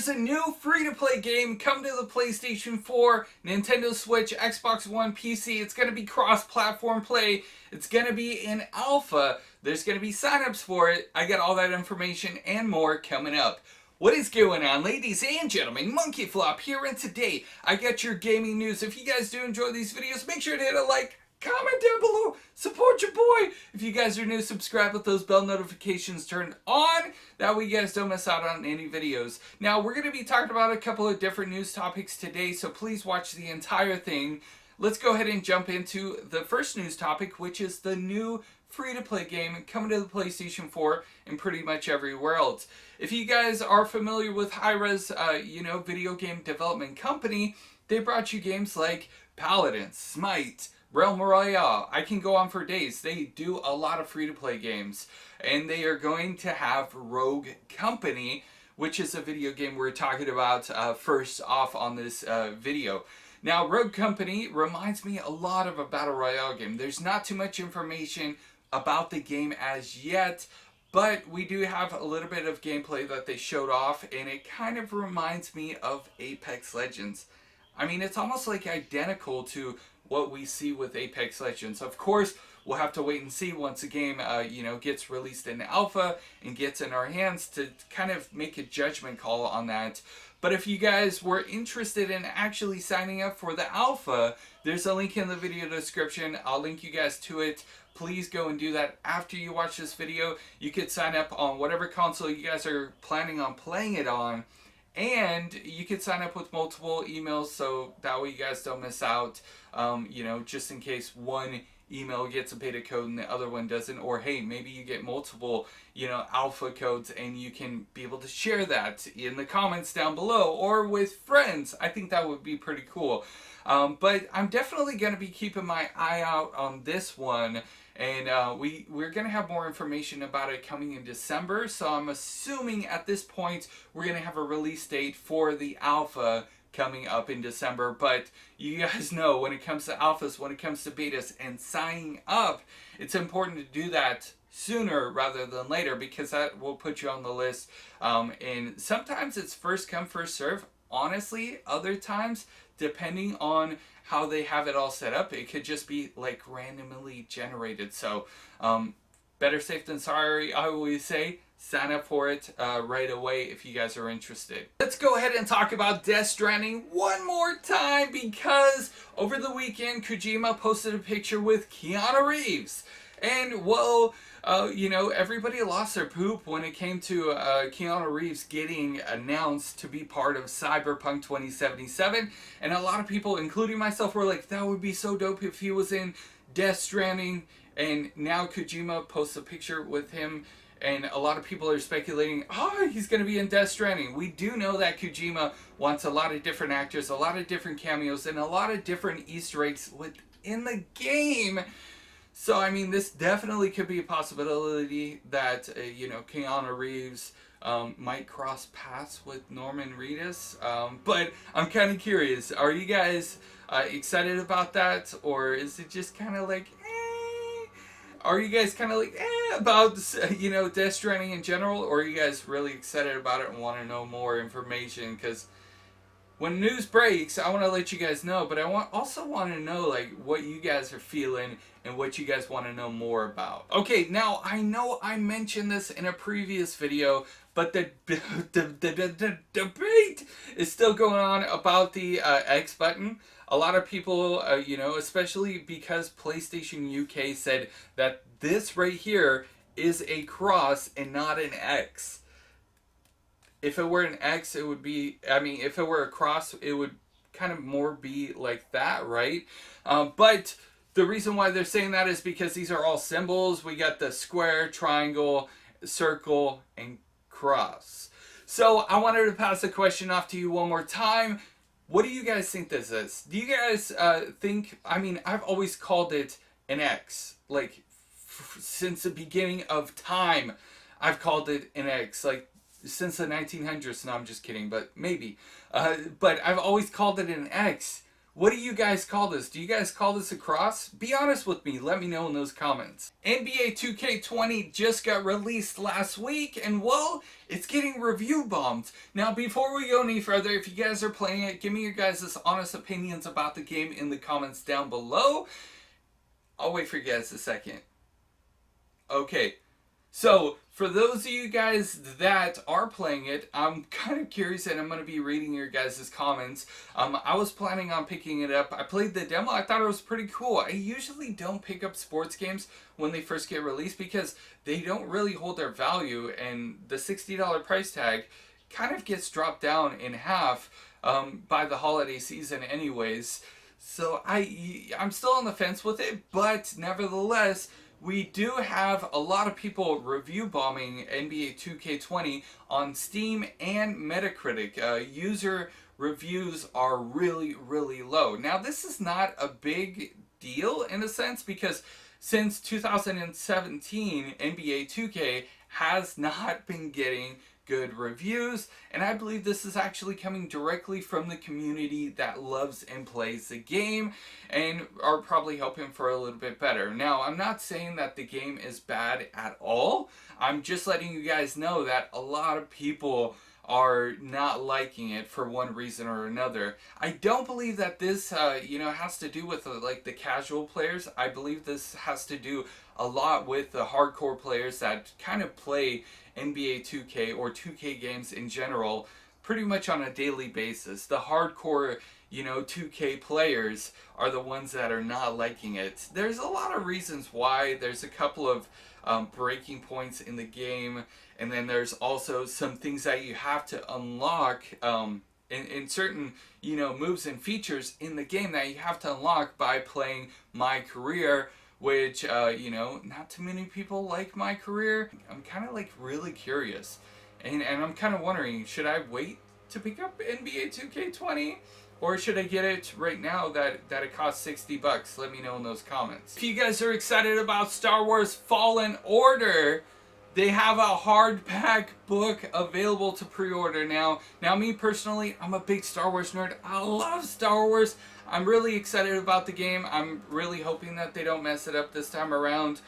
There's a new free-to-play game coming to the PlayStation 4, Nintendo Switch, Xbox One, PC. It's going to be cross-platform play. It's going to be in alpha. There's going to be signups for it. I got all that information and more coming up. What is going on, ladies and gentlemen? Monkey Flop here, and today I got your gaming news. If you guys do enjoy these videos, make sure to hit a like, comment down below, support your boy. If you guys are new, subscribe with those bell notifications turned on. That way you guys don't miss out on any videos. Now, we're going to be talking about a couple of different news topics today, so please watch the entire thing. Let's go ahead and jump into the first news topic, which is the new free-to-play game coming to the PlayStation 4 and pretty much everywhere else. If you guys are familiar with Hi-Rez, video game development company, they brought you games like Paladin, Smite, Realm Royale. I can go on for days. They do a lot of free-to-play games, and they are going to have Rouge Compnany, which is a video game we're talking about first off on this video. Now, Rouge Compnany reminds me a lot of a Battle Royale game. There's not too much information about the game as yet, but we do have a little bit of gameplay that they showed off, and it kind of reminds me of Apex Legends. I mean, it's almost like identical to what we see with Apex Legends. Of course, we'll have to wait and see once the game, gets released in alpha and gets in our hands to kind of make a judgment call on that. But if you guys were interested in actually signing up for the alpha, there's a link in the video description. I'll link you guys to it. Please go and do that after you watch this video. You could sign up on whatever console you guys are planning on playing it on. And you could sign up with multiple emails, so that way you guys don't miss out, just in case one email gets a beta code and the other one doesn't. Or, hey, maybe you get multiple, alpha codes, and you can be able to share that in the comments down below or with friends. I think that would be pretty cool. But I'm definitely going to be keeping my eye out on this one. And we're going to have more information about it coming in December. So I'm assuming at this point we're going to have a release date for the alpha coming up in December. But you guys know when it comes to alphas, when it comes to betas and signing up, it's important to do that sooner rather than later, because that will put you on the list. And sometimes it's first come, first serve. Honestly, other times, depending on how they have it all set up, it could just be like randomly generated. So better safe than sorry, I always say. Sign up for it right away if you guys are interested. Let's go ahead and talk about Death Stranding one more time, because over the weekend Kojima posted a picture with Keanu Reeves. And, well, everybody lost their poop when it came to Keanu Reeves getting announced to be part of Cyberpunk 2077. And a lot of people, including myself, were like, that would be so dope if he was in Death Stranding. And now Kojima posts a picture with him, and a lot of people are speculating, he's going to be in Death Stranding. We do know that Kojima wants a lot of different actors, a lot of different cameos, and a lot of different Easter eggs within the game. So, I mean, this definitely could be a possibility that, Keanu Reeves might cross paths with Norman Reedus. But I'm kind of curious. Are you guys excited about that? Or is it just kind of like, Are you guys kind of like, about, Death Stranding in general? Or are you guys really excited about it and want to know more information? Because when news breaks, I want to let you guys know, but I also want to know, like, what you guys are feeling and what you guys want to know more about. Okay, now, I know I mentioned this in a previous video, but the debate is still going on about the X button. A lot of people, especially because PlayStation UK said that this right here is a cross and not an X. If it were an X, it would be, if it were a cross, it would kind of more be like that, right? But the reason why they're saying that is because these are all symbols. We got the square, triangle, circle, and cross. So I wanted to pass the question off to you one more time. What do you guys think this is? Do you guys think, I've always called it an X. Like, since the beginning of time, I've called it an X. Like, since the 1900s. No, I'm just kidding, but maybe. But I've always called it an X. What do you guys call this? Do you guys call this a cross? Be honest with me. Let me know in those comments. NBA 2K20 just got released last week, and well, it's getting review bombed. Now, before we go any further, if you guys are playing it, give me your guys' honest opinions about the game in the comments down below. I'll wait for you guys a second. Okay. So, for those of you guys that are playing it, I'm kind of curious and I'm going to be reading your guys' comments. I was planning on picking it up. I played the demo. I thought it was pretty cool. I usually don't pick up sports games when they first get released because they don't really hold their value, and the $60 price tag kind of gets dropped down in half by the holiday season anyways. So I'm still on the fence with it, but nevertheless, we do have a lot of people review bombing NBA 2K20 on Steam and Metacritic. User reviews are really, really low. Now, this is not a big deal in a sense because since 2017, NBA 2K has not been getting good reviews, and I believe this is actually coming directly from the community that loves and plays the game and are probably hoping for a little bit better. Now, I'm not saying that the game is bad at all. I'm just letting you guys know that a lot of people are not liking it for one reason or another. I don't believe that this has to do with like the casual players. I believe this has to do a lot with the hardcore players that kind of play NBA 2K or 2K games in general pretty much on a daily basis. The hardcore 2K players are the ones that are not liking it. There's a lot of reasons why. There's a couple of breaking points in the game, and then there's also some things that you have to unlock in certain moves and features in the game that you have to unlock by playing My Career, which not too many people like My Career. I'm kind of like really curious, and I'm kind of wondering, should I wait to pick up NBA 2K20? Or should I get it right now that it costs $60? Let me know in those comments. If you guys are excited about Star Wars Fallen Order, they have a hardback book available to pre-order now. Now, me personally, I'm a big Star Wars nerd. I love Star Wars. I'm really excited about the game. I'm really hoping that they don't mess it up this time around.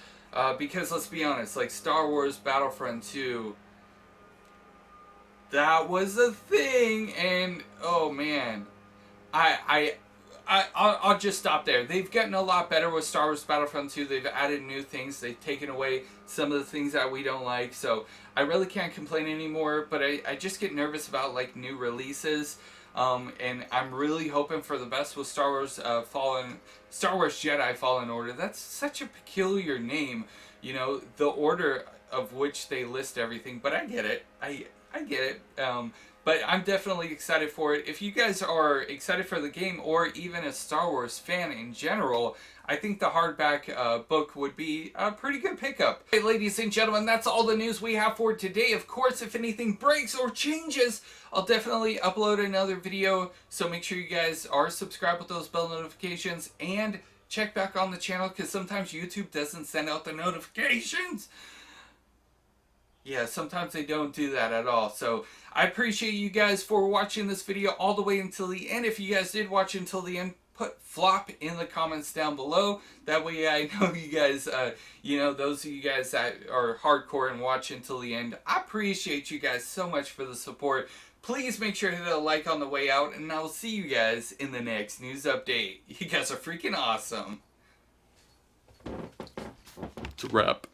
Because let's be honest, like Star Wars Battlefront 2, that was a thing, and oh man. I'll just stop there. They've gotten a lot better with Star Wars Battlefront 2. They've added new things. They've taken away some of the things that we don't like. So I really can't complain anymore. But I just get nervous about like new releases. And I'm really hoping for the best with Star Wars Jedi Fallen Order. That's such a peculiar name. The order of which they list everything. But I get it. I get it. But I'm definitely excited for it. If you guys are excited for the game or even a Star Wars fan in general, I think the hardback book would be a pretty good pickup. Hey, ladies and gentlemen, that's all the news we have for today. Of course, if anything breaks or changes, I'll definitely upload another video. So make sure you guys are subscribed with those bell notifications and check back on the channel because sometimes YouTube doesn't send out the notifications. Yeah, sometimes they don't do that at all. So I appreciate you guys for watching this video all the way until the end. If you guys did watch until the end, put flop in the comments down below. That way I know you guys, those of you guys that are hardcore and watch until the end. I appreciate you guys so much for the support. Please make sure to hit a like on the way out, and I will see you guys in the next news update. You guys are freaking awesome. It's a wrap.